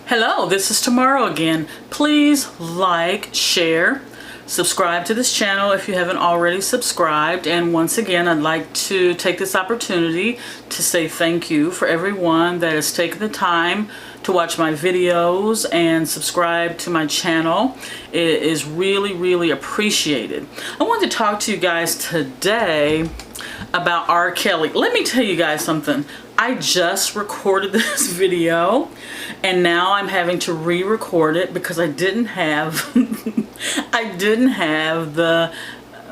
Hello, this is Tomorrow again. Please like, share, subscribe to this channel if you haven't already subscribed. And once again, I'd like to take this opportunity to say thank you for everyone that has taken the time to watch my videos and subscribe to my channel. It is really appreciated. I wanted to talk to you guys today about R. Kelly. Let me tell you guys something. I just recorded this video and now I'm having to re-record it because I didn't have the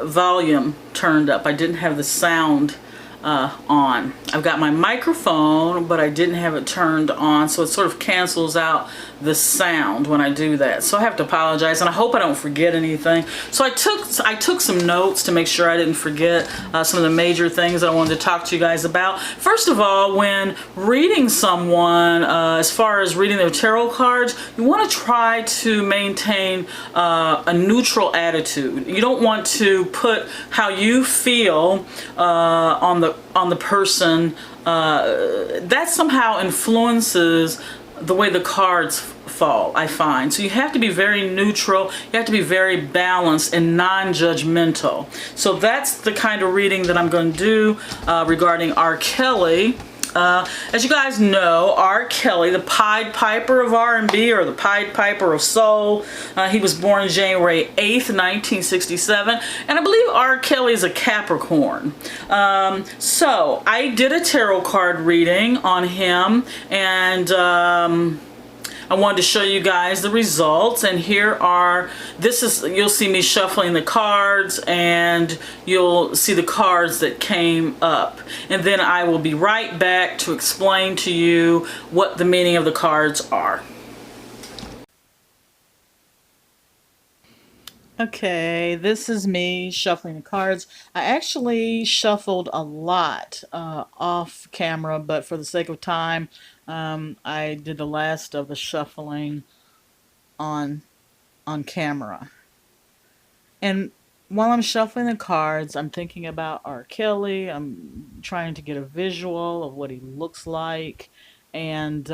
volume turned up. I didn't have the sound on. I've got my microphone, but I didn't have it turned on, so it sort of cancels out the sound when I do that. So I have to apologize, and I hope I don't forget anything. So I took some notes to make sure I didn't forget some of the major things that I wanted to talk to you guys about. First of all, when reading someone, as far as reading their tarot cards, you want to try to maintain a neutral attitude. You don't want to put how you feel on the person. That somehow influences the way the cards fall, I find. So you have to be very neutral, you have to be very balanced and non-judgmental. So that's the kind of reading that I'm going to do regarding R. Kelly. As you guys know, R. Kelly, the Pied Piper of R&B, or the Pied Piper of Soul, he was born January 8th, 1967, and I believe R. Kelly is a Capricorn. So I did a tarot card reading on him, and I wanted to show you guys the results, and you'll see me shuffling the cards, and you'll see the cards that came up. And then I will be right back to explain to you what the meaning of the cards are. Okay, this is me shuffling the cards. I actually shuffled a lot off camera, but for the sake of time, I did the last of the shuffling on camera. And while I'm shuffling the cards, I'm thinking about R. Kelly. I'm trying to get a visual of what he looks like, and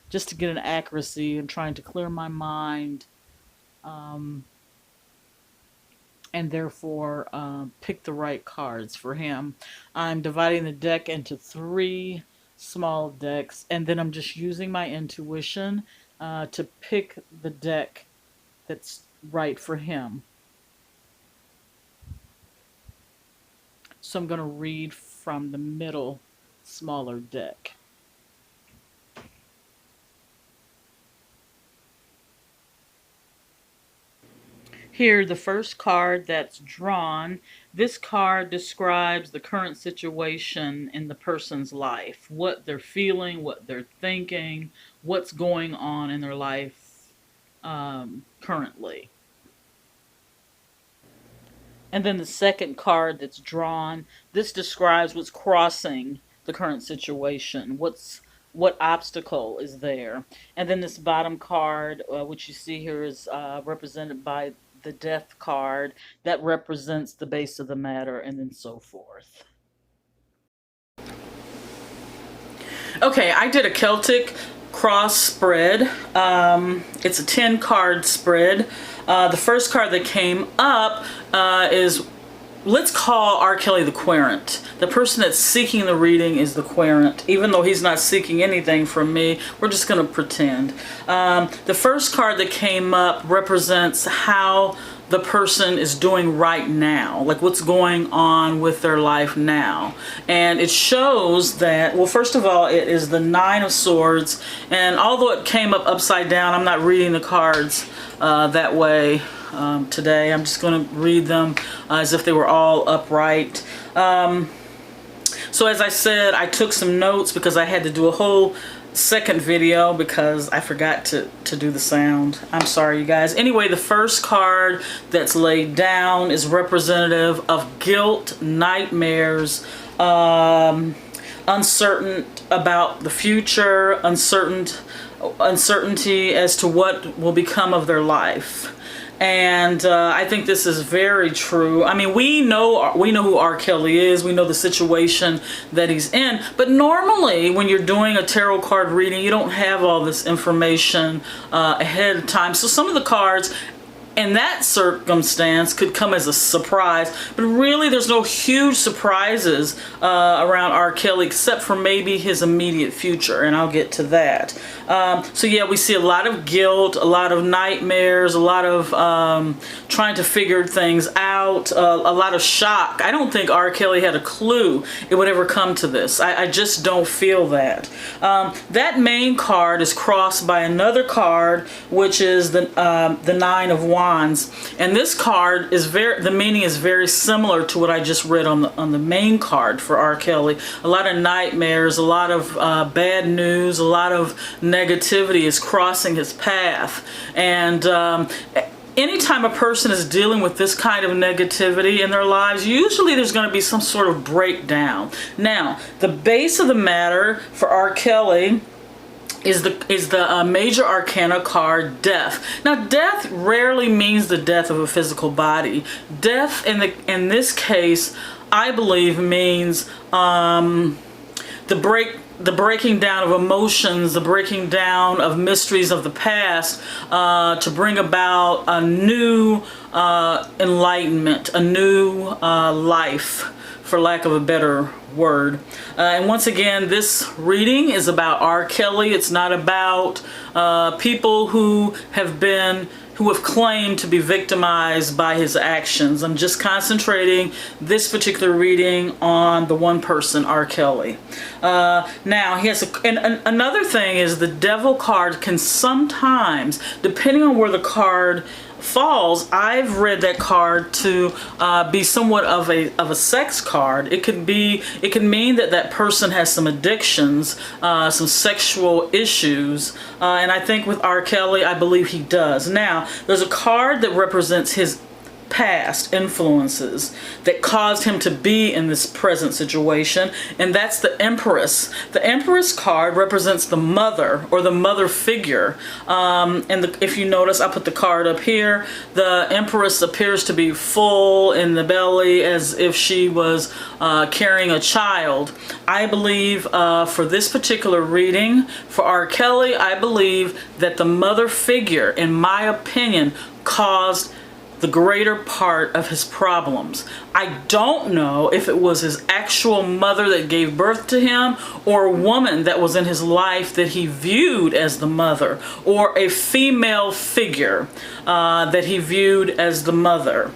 just to get an accuracy, I'm trying to clear my mind. And therefore pick the right cards for him. I'm dividing the deck into 3 small decks, and then I'm just using my intuition to pick the deck that's right for him. So I'm going to read from the middle smaller deck. Here, the first card that's drawn, this card describes the current situation in the person's life, what they're feeling, what they're thinking, what's going on in their life currently. And then the second card that's drawn, this describes what's crossing the current situation, what obstacle is there. And then this bottom card, which you see here, is represented by the death card that represents the base of the matter, and then so forth. Okay, I did a Celtic cross spread. It's a 10 card spread. The first card that came up is, let's call R. Kelly the querent. The person that's seeking the reading is the querent, even though he's not seeking anything from me. We're just going to pretend. The first card that came up represents how the person is doing right now, like what's going on with their life now. And it shows that, well, first of all, it is the 9 of Swords, and although it came up upside down, I'm not reading the cards that way today. I'm just going to read them as if they were all upright. So as I said, I took some notes because I had to do a whole second video because I forgot to do the sound. I'm sorry, you guys. Anyway, the first card that's laid down is representative of guilt, nightmares, uncertain about the future, uncertainty as to what will become of their life. And I think this is very true. I mean, we know who R. Kelly is. We know the situation that he's in. But normally, when you're doing a tarot card reading, you don't have all this information ahead of time. So some of the cards in that circumstance could come as a surprise, but really there's no huge surprises around R. Kelly except for maybe his immediate future, and I'll get to that. So yeah, we see a lot of guilt, a lot of nightmares, a lot of trying to figure things out, a lot of shock. I don't think R. Kelly had a clue it would ever come to this. I just don't feel that. That main card is crossed by another card, which is the Nine of Wands. And this card is the meaning is very similar to what I just read on the main card for R. Kelly. A lot of nightmares, a lot of bad news, a lot of negativity is crossing his path. And anytime a person is dealing with this kind of negativity in their lives, usually there's going to be some sort of breakdown. Now, the base of the matter for R. Kelly is the major arcana card, Death. Now, death rarely means the death of a physical body. Death in this case, I believe, means the breaking down of emotions, the breaking down of mysteries of the past, to bring about a new enlightenment, a new life, for lack of a better word. And once again, this reading is about R. Kelly. It's not about people who have claimed to be victimized by his actions. I'm just concentrating this particular reading on the one person, R. Kelly. Now, he has another thing is the Devil card can sometimes, depending on where the card falls, I've read that card to be somewhat of a sex card. It can mean that person has some addictions, some sexual issues, and I think with R. Kelly, I believe he does. Now, there's a card that represents his past influences that caused him to be in this present situation, and that's the Empress. The Empress card represents the mother, or the mother figure, if you notice, I put the card up here. The Empress appears to be full in the belly as if she was carrying a child. I believe for this particular reading for R. Kelly, I believe that the mother figure, in my opinion, caused the greater part of his problems. I don't know if it was his actual mother that gave birth to him, or a woman that was in his life that he viewed as the mother, or a female figure that he viewed as the mother.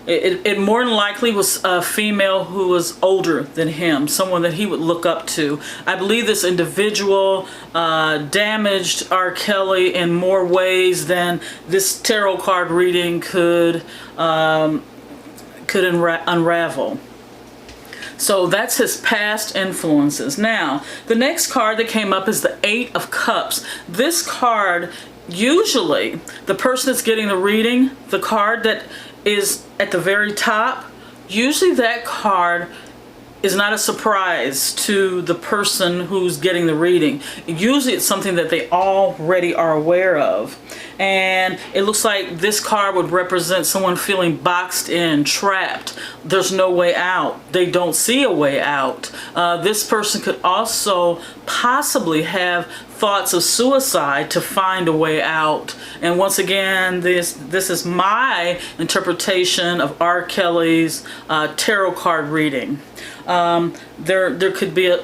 It more than likely was a female who was older than him, someone that he would look up to. I believe this individual damaged R. Kelly in more ways than this tarot card reading could unravel. So that's his past influences. Now, the next card that came up is the Eight of Cups. This card, usually, the person that's getting the reading, the card that is at the very top, usually that card is not a surprise to the person who's getting the reading. Usually it's something that they already are aware of. And it looks like this card would represent someone feeling boxed in, trapped. There's no way out. They don't see a way out. This person could also possibly have thoughts of suicide to find a way out. And once again, this is my interpretation of R. Kelly's tarot card reading. There could be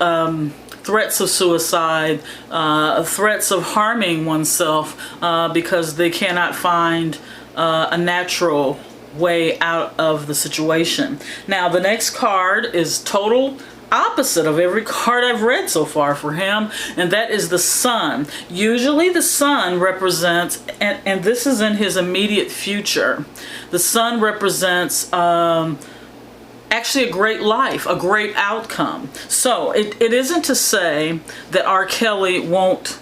threats of suicide, threats of harming oneself because they cannot find a natural way out of the situation. Now, the next card is total opposite of every card I've read so far for him, and that is the Sun. Usually the Sun represents, and this is in his immediate future, the Sun represents actually a great life, a great outcome. So it isn't to say that R. Kelly won't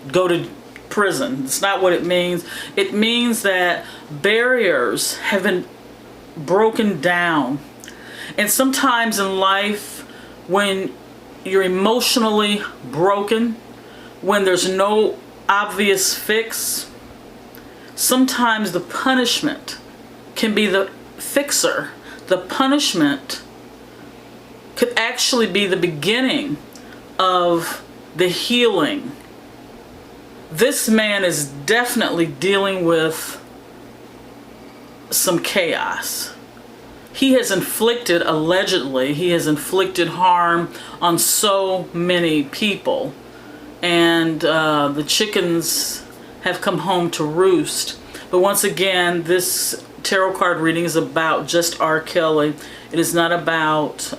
go to prison. It's not what it means. It means that barriers have been broken down. And sometimes in life, when you're emotionally broken, when there's no obvious fix, sometimes the punishment can be the fixer. The punishment could actually be the beginning of the healing. This man is definitely dealing with some chaos. He has inflicted, allegedly, he has inflicted harm on so many people. And the chickens have come home to roost. But once again, this tarot card reading is about just R. Kelly. It is not about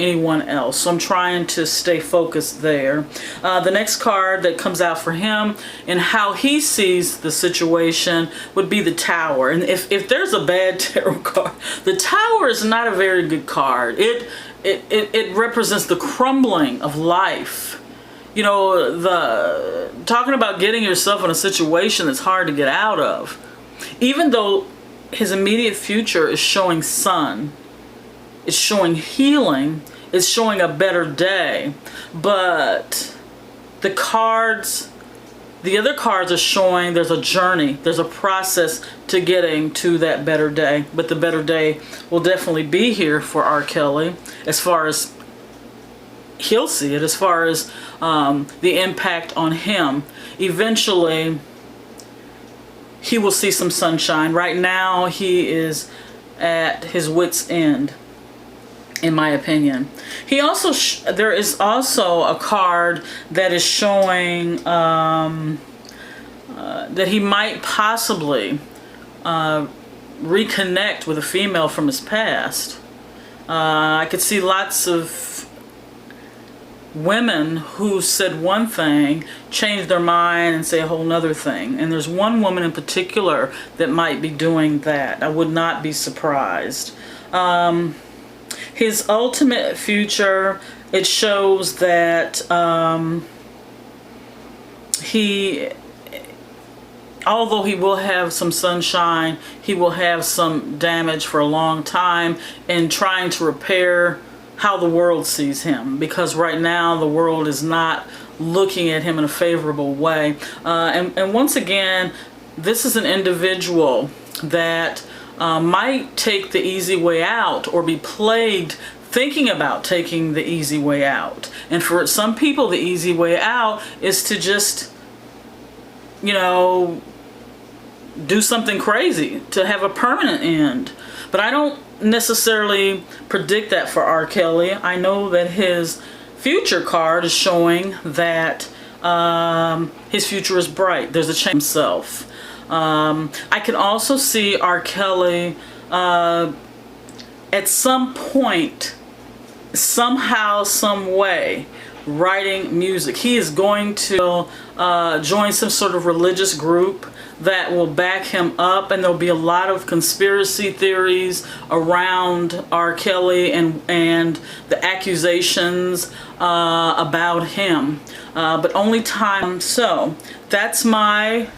anyone else. So I'm trying to stay focused there. The next card that comes out for him and how he sees the situation would be the Tower. And if there's a bad tarot card, the Tower is not a very good card. It represents the crumbling of life. You know, talking about getting yourself in a situation that's hard to get out of. Even though his immediate future is showing sun, it's showing healing, it's showing a better day. But the other cards are showing there's a journey, there's a process to getting to that better day. But the better day will definitely be here for R. Kelly, as far as he'll see it, as far as the impact on him. Eventually, he will see some sunshine. Right now, he is at his wit's end, in my opinion. He also, there is also a card that is showing that he might possibly reconnect with a female from his past. I could see lots of women who said one thing change their mind and say a whole nother thing. And there's one woman in particular that might be doing that. I would not be surprised. His ultimate future, it shows that although he will have some sunshine, he will have some damage for a long time in trying to repair how the world sees him, because right now the world is not looking at him in a favorable way. And once again, this is an individual that might take the easy way out or be plagued thinking about taking the easy way out. And for some people, the easy way out is to just, you know, do something crazy, to have a permanent end. But I don't necessarily predict that for R. Kelly. I know that his future card is showing that his future is bright. There's a change himself. I can also see R. Kelly at some point, somehow, some way, writing music. He is going to join some sort of religious group that will back him up, and there'll be a lot of conspiracy theories around R. Kelly and the accusations about him, but only time. So that's my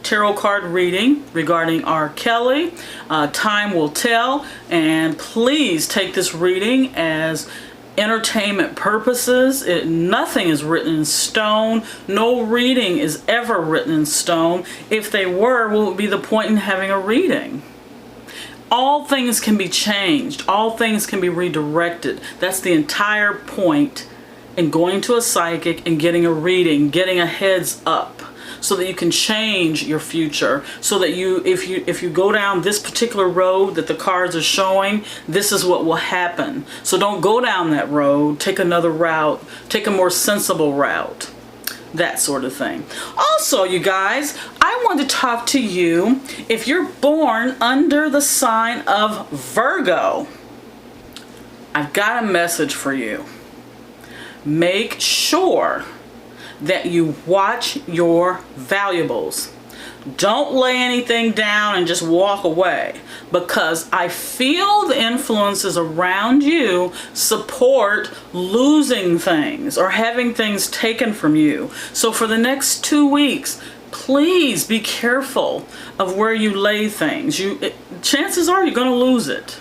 tarot card reading regarding R. Kelly. Time will tell, and please take this reading as entertainment purposes. Nothing is written in stone. No reading is ever written in stone. If they were, what would be the point in having a reading? All things can be changed. All things can be redirected. That's the entire point in going to a psychic and getting a reading, getting a heads up, so that you can change your future, so that if you go down this particular road that the cards are showing, this is what will happen. So don't go down that road, take another route, take a more sensible route, that sort of thing. Also, you guys, I want to talk to you if you're born under the sign of Virgo. I've got a message for you. Make sure that you watch your valuables. Don't lay anything down and just walk away, because I feel the influences around you support losing things or having things taken from you. So for the next 2 weeks, please be careful of where you lay things. Chances are you're going to lose it.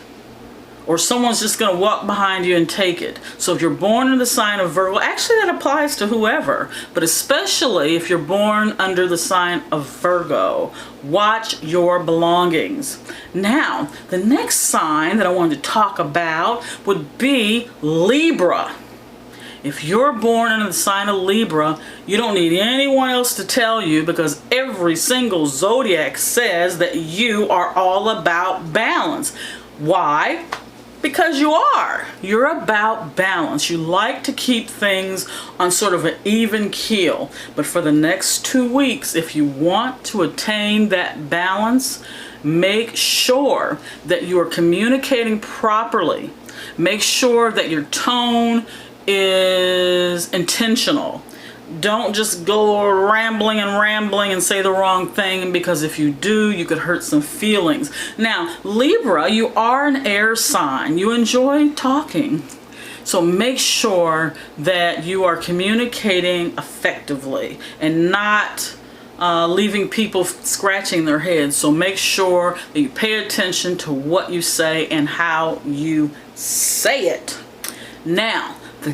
or someone's just going to walk behind you and take it. So if you're born in the sign of Virgo, actually that applies to whoever, but especially if you're born under the sign of Virgo, watch your belongings. Now, the next sign that I wanted to talk about would be Libra. If you're born under the sign of Libra, you don't need anyone else to tell you, because every single zodiac says that you are all about balance. Why? Because you are. You're about balance. You like to keep things on sort of an even keel. But for the next 2 weeks, if you want to attain that balance, make sure that you are communicating properly. Make sure that your tone is intentional. Don't just go rambling and say the wrong thing, because if you do, you could hurt some feelings. Now, Libra, you are an air sign. You enjoy talking. So make sure that you are communicating effectively and not leaving people scratching their heads. So make sure that you pay attention to what you say and how you say it. Now, the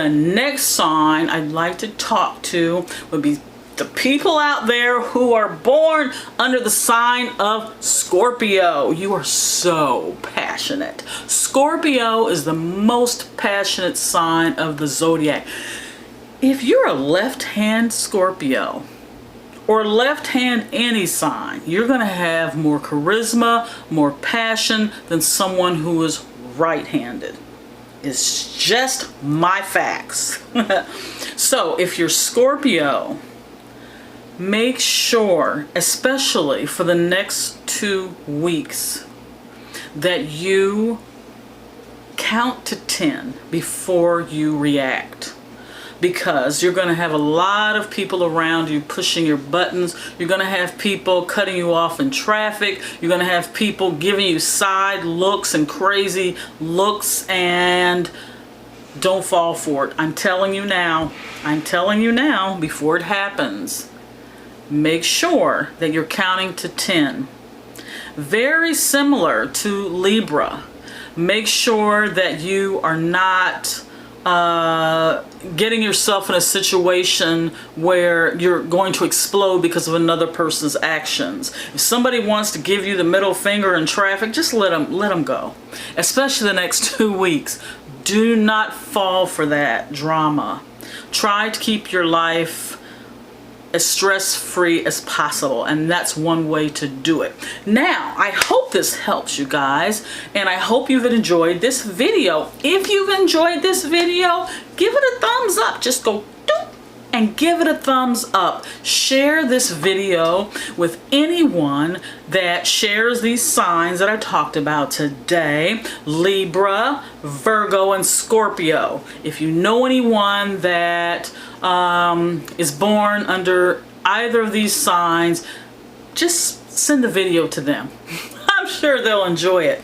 next sign I'd like to talk to would be the people out there who are born under the sign of Scorpio. You are so passionate. Scorpio is the most passionate sign of the zodiac. If you're a left-hand Scorpio, or left-hand any sign, you're going to have more charisma, more passion than someone who is right-handed. It's just my facts. So if you're Scorpio, make sure, especially for the next 2 weeks, that you count to 10 before you react. Because you're going to have a lot of people around you pushing your buttons. You're going to have people cutting you off in traffic. You're going to have people giving you side looks and crazy looks, and don't fall for it. I'm telling you now before it happens. Make sure that you're counting to 10. Very similar to Libra. Make sure that you are not getting yourself in a situation where you're going to explode because of another person's actions. If somebody wants to give you the middle finger in traffic, just let them go. Especially the next 2 weeks. Do not fall for that drama. Try to keep your life as stress-free as possible, and that's one way to do it. Now, I hope this helps you guys, and I hope you've enjoyed this video. If you've enjoyed this video, give it a thumbs up. Just go doop and give it a thumbs up. Share this video with anyone that shares these signs that I talked about today: Libra, Virgo, and Scorpio. If you know anyone that is born under either of these signs, just send the video to them. I'm sure they'll enjoy it.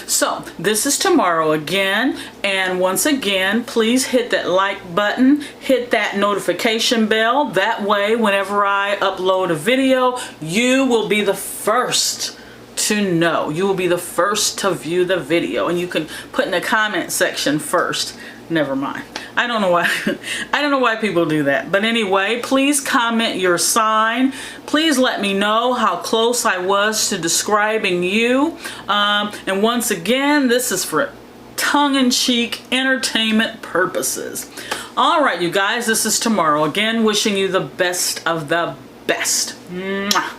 So this is tomorrow again, and once again, please hit that like button, hit that notification bell. That way, whenever I upload a video, you will be the first to know. You will be the first to view the video, and you can put in the comment section first. Never mind. I don't know why people do that. But anyway, please comment your sign. Please let me know how close I was to describing you. And once again, this is for tongue-in-cheek entertainment purposes. All right, you guys, this is tomorrow. Again, wishing you the best of the best. Mwah.